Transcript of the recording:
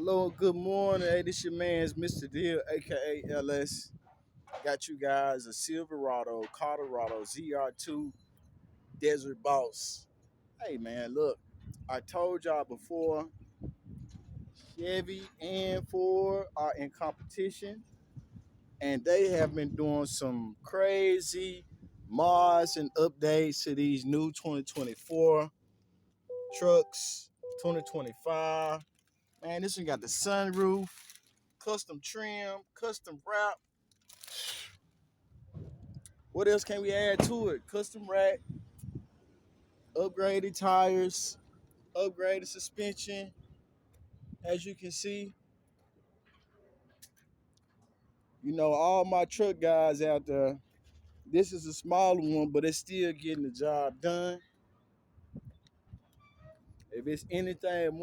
Hello, good morning. Hey, this your man's Mr. Deal, aka LS. Got you guys a Silverado, Colorado ZR2 Desert Boss. Hey man, look, I told y'all before, Chevy and Ford are in competition, and they have been doing some crazy mods and updates to these new 2024 trucks, 2025. Man, this one got the sunroof, custom trim, custom wrap. What else can we add to it? Custom rack, upgraded tires, upgraded suspension. As you can see, all my truck guys out there, this is a smaller one, but it's still getting the job done. If it's anything more